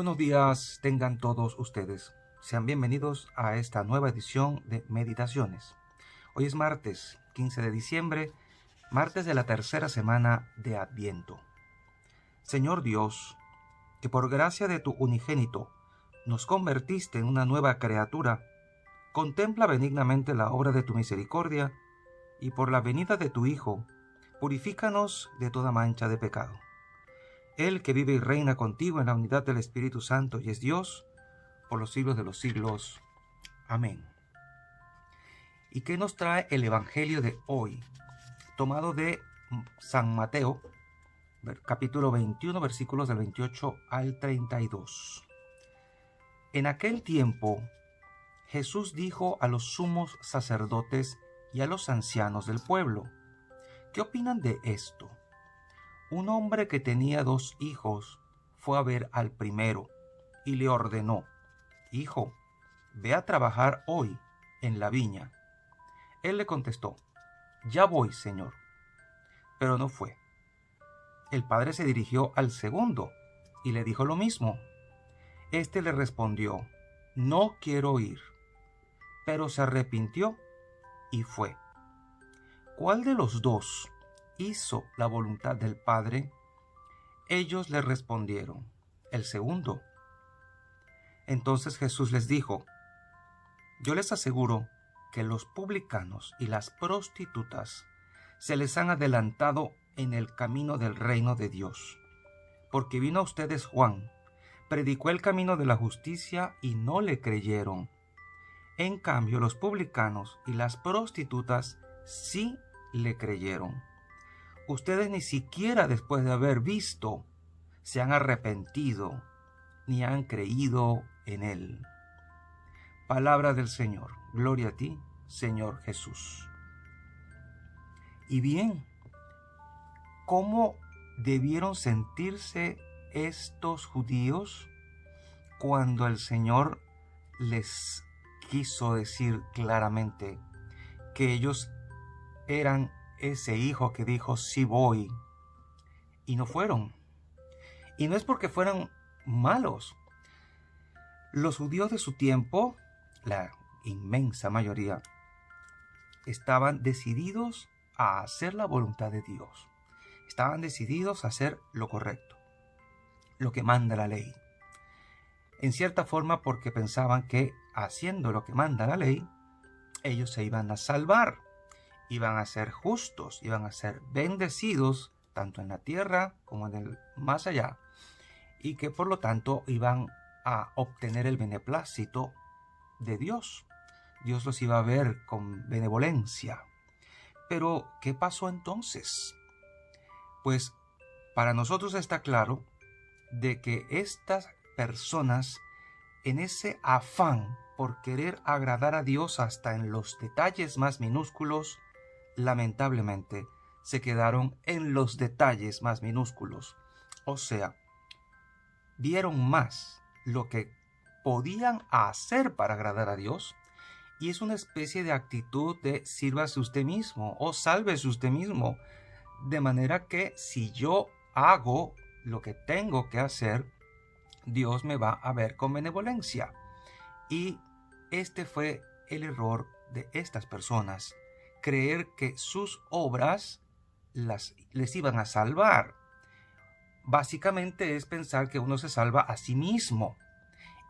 buenos días tengan todos ustedes. Sean bienvenidos a esta nueva edición de Meditaciones. Hoy es martes 15 de diciembre, martes de la tercera semana de Adviento. Señor Dios, que por gracia de tu unigénito nos convertiste en una nueva criatura, contempla benignamente la obra de tu misericordia y por la venida de tu Hijo, purifícanos de toda mancha de pecado. Él que vive y reina contigo en la unidad del Espíritu Santo y es Dios por los siglos de los siglos. Amén. ¿Y qué nos trae el Evangelio de hoy? Tomado de San Mateo, capítulo 21, versículos del 28 al 32. En aquel tiempo, Jesús dijo a los sumos sacerdotes y a los ancianos del pueblo: ¿qué opinan de esto? Un hombre que tenía 2 hijos fue a ver al primero y le ordenó: Hijo, ve a trabajar hoy en la viña. Él le contestó: Ya voy, señor. Pero no fue. El padre se dirigió al segundo y le dijo lo mismo. Este le respondió: No quiero ir. Pero se arrepintió y fue. ¿Cuál de los 2 hizo la voluntad del Padre? Ellos le respondieron: el segundo. Entonces Jesús les dijo: Yo les aseguro que los publicanos y las prostitutas se les han adelantado en el camino del reino de Dios. Porque vino a ustedes Juan, predicó el camino de la justicia y no le creyeron. En cambio, los publicanos y las prostitutas sí le creyeron. Ustedes ni siquiera después de haber visto se han arrepentido ni han creído en él. Palabra del Señor. Gloria a ti, Señor Jesús. Y bien, ¿cómo debieron sentirse estos judíos cuando el Señor les quiso decir claramente que ellos eran ese hijo que dijo sí voy, y no fueron? Y no es porque fueran malos. Los judíos de su tiempo, la inmensa mayoría, estaban decididos a hacer la voluntad de Dios. Estaban decididos a hacer lo correcto, lo que manda la ley. En cierta forma porque pensaban que haciendo lo que manda la ley, ellos se iban a salvar, iban a ser justos, iban a ser bendecidos, tanto en la tierra como en el más allá, y que por lo tanto iban a obtener el beneplácito de Dios. Dios los iba a ver con benevolencia. Pero, ¿qué pasó entonces? Pues para nosotros está claro de que estas personas, en ese afán por querer agradar a Dios hasta en los detalles más minúsculos, lamentablemente se quedaron en los detalles más minúsculos. O sea, vieron más lo que podían hacer para agradar a Dios, y es una especie de actitud de sírvase usted mismo o sálvese usted mismo, de manera que si yo hago lo que tengo que hacer, Dios me va a ver con benevolencia. Y este fue el error de estas personas: creer que sus obras les iban a salvar. Básicamente es pensar que uno se salva a sí mismo.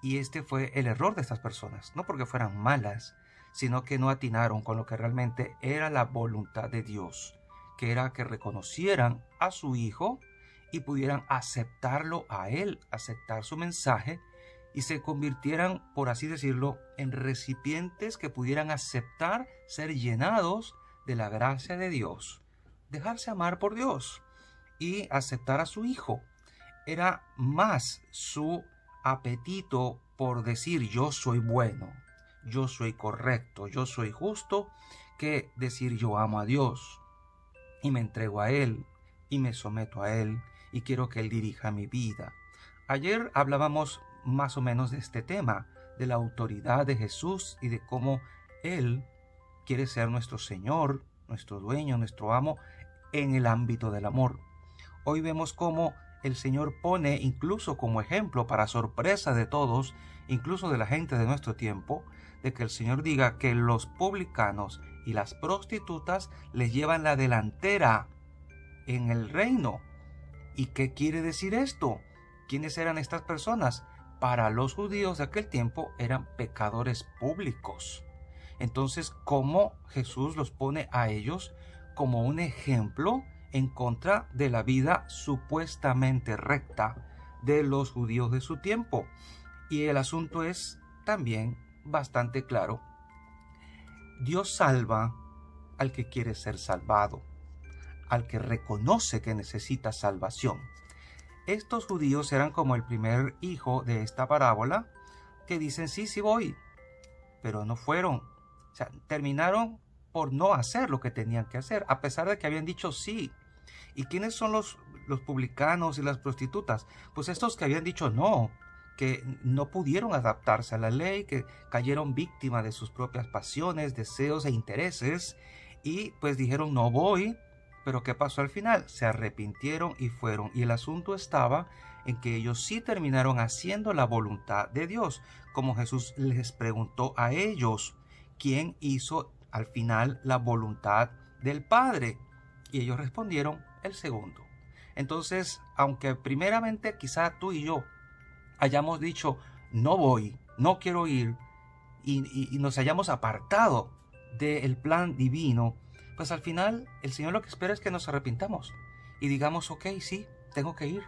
Y este fue el error de estas personas, no porque fueran malas, sino que no atinaron con lo que realmente era la voluntad de Dios, que era que reconocieran a su Hijo y pudieran aceptarlo a Él, aceptar su mensaje, y se convirtieran, por así decirlo, en recipientes que pudieran aceptar ser llenados de la gracia de Dios, dejarse amar por Dios y aceptar a su Hijo. Era más su apetito por decir yo soy bueno, yo soy correcto, yo soy justo, que decir yo amo a Dios y me entrego a Él y me someto a Él y quiero que Él dirija mi vida. Ayer hablábamos más o menos de este tema, de la autoridad de Jesús y de cómo Él quiere ser nuestro Señor, nuestro dueño, nuestro amo en el ámbito del amor. Hoy vemos cómo el Señor pone incluso como ejemplo, para sorpresa de todos, incluso de la gente de nuestro tiempo, de que el Señor diga que los publicanos y las prostitutas les llevan la delantera en el reino. ¿Y qué quiere decir esto? ¿Quiénes eran estas personas? Para los judíos de aquel tiempo eran pecadores públicos. Entonces, ¿cómo Jesús los pone a ellos como un ejemplo en contra de la vida supuestamente recta de los judíos de su tiempo? Y el asunto es también bastante claro. Dios salva al que quiere ser salvado, al que reconoce que necesita salvación. Estos judíos eran como el primer hijo de esta parábola, que dicen sí, sí voy, pero no fueron. O sea, terminaron por no hacer lo que tenían que hacer, a pesar de que habían dicho sí. ¿Y quiénes son los publicanos y las prostitutas? Pues estos que habían dicho no, que no pudieron adaptarse a la ley, que cayeron víctimas de sus propias pasiones, deseos e intereses, y pues dijeron no voy. Pero ¿qué pasó al final? Se arrepintieron y fueron. Y el asunto estaba en que ellos sí terminaron haciendo la voluntad de Dios, como Jesús les preguntó a ellos, ¿quién hizo al final la voluntad del Padre? Y ellos respondieron, el segundo. Entonces, aunque primeramente quizá tú y yo hayamos dicho, no voy, no quiero ir, y nos hayamos apartado del plan divino, pues al final el Señor lo que espera es que nos arrepintamos y digamos, ok, sí, tengo que ir,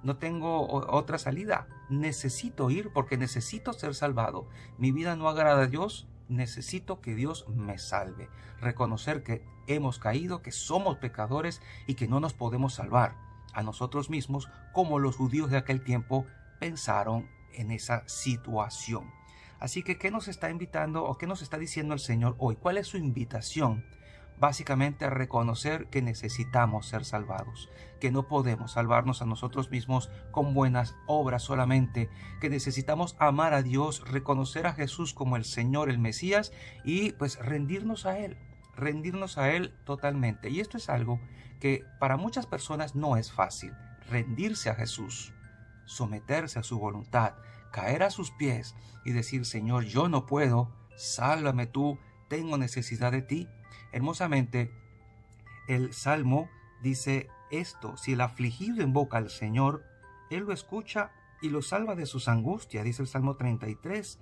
no tengo otra salida, necesito ir porque necesito ser salvado, mi vida no agrada a Dios, necesito que Dios me salve, reconocer que hemos caído, que somos pecadores y que no nos podemos salvar a nosotros mismos como los judíos de aquel tiempo pensaron en esa situación. Así que, ¿qué nos está invitando o qué nos está diciendo el Señor hoy? ¿Cuál es su invitación? Básicamente a reconocer que necesitamos ser salvados, que no podemos salvarnos a nosotros mismos con buenas obras solamente, que necesitamos amar a Dios, reconocer a Jesús como el Señor, el Mesías, y pues rendirnos a Él totalmente. Y esto es algo que para muchas personas no es fácil, rendirse a Jesús, someterse a su voluntad, caer a sus pies y decir, Señor, yo no puedo, sálvame tú, tengo necesidad de ti. Hermosamente, el Salmo dice esto, si el afligido invoca al Señor, Él lo escucha y lo salva de sus angustias, dice el Salmo 33.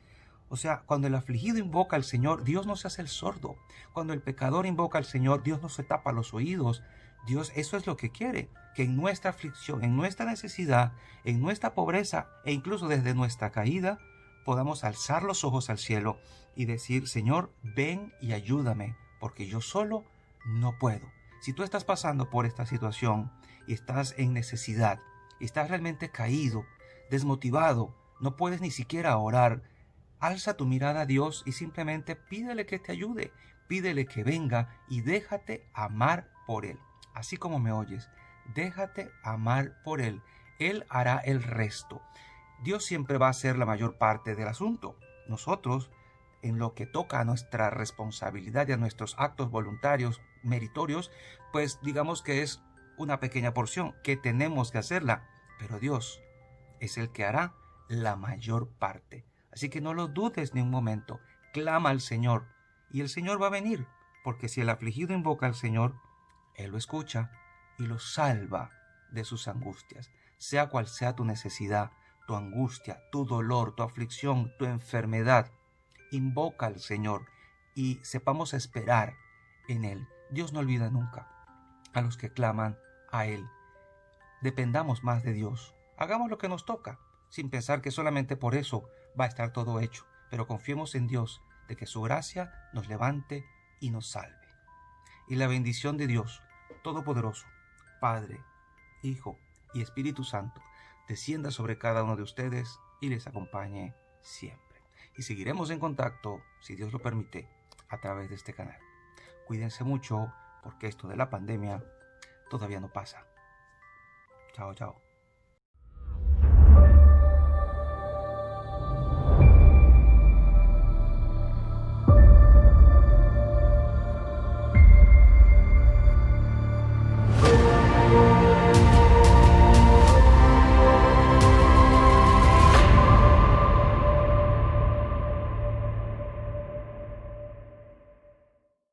O sea, cuando el afligido invoca al Señor, Dios no se hace el sordo. Cuando el pecador invoca al Señor, Dios no se tapa los oídos. Dios eso es lo que quiere, que en nuestra aflicción, en nuestra necesidad, en nuestra pobreza e incluso desde nuestra caída, podamos alzar los ojos al cielo y decir, Señor, ven y ayúdame, porque yo solo no puedo. Si tú estás pasando por esta situación y estás en necesidad, y estás realmente caído, desmotivado, no puedes ni siquiera orar, alza tu mirada a Dios y simplemente pídele que te ayude, pídele que venga y déjate amar por Él. Así como me oyes, déjate amar por Él. Él hará el resto. Dios siempre va a hacer la mayor parte del asunto. Nosotros, en lo que toca a nuestra responsabilidad y a nuestros actos voluntarios, meritorios, pues digamos que es una pequeña porción que tenemos que hacerla. Pero Dios es el que hará la mayor parte. Así que no lo dudes ni un momento. Clama al Señor y el Señor va a venir. Porque si el afligido invoca al Señor, Él lo escucha y lo salva de sus angustias. Sea cual sea tu necesidad, tu angustia, tu dolor, tu aflicción, tu enfermedad, invoca al Señor y sepamos esperar en Él. Dios no olvida nunca a los que claman a Él. Dependamos más de Dios. Hagamos lo que nos toca, sin pensar que solamente por eso va a estar todo hecho, pero confiemos en Dios de que su gracia nos levante y nos salve. Y la bendición de Dios Todopoderoso, Padre, Hijo y Espíritu Santo, descienda sobre cada uno de ustedes y les acompañe siempre. Y seguiremos en contacto, si Dios lo permite, a través de este canal. Cuídense mucho, porque esto de la pandemia todavía no pasa. Chao, chao.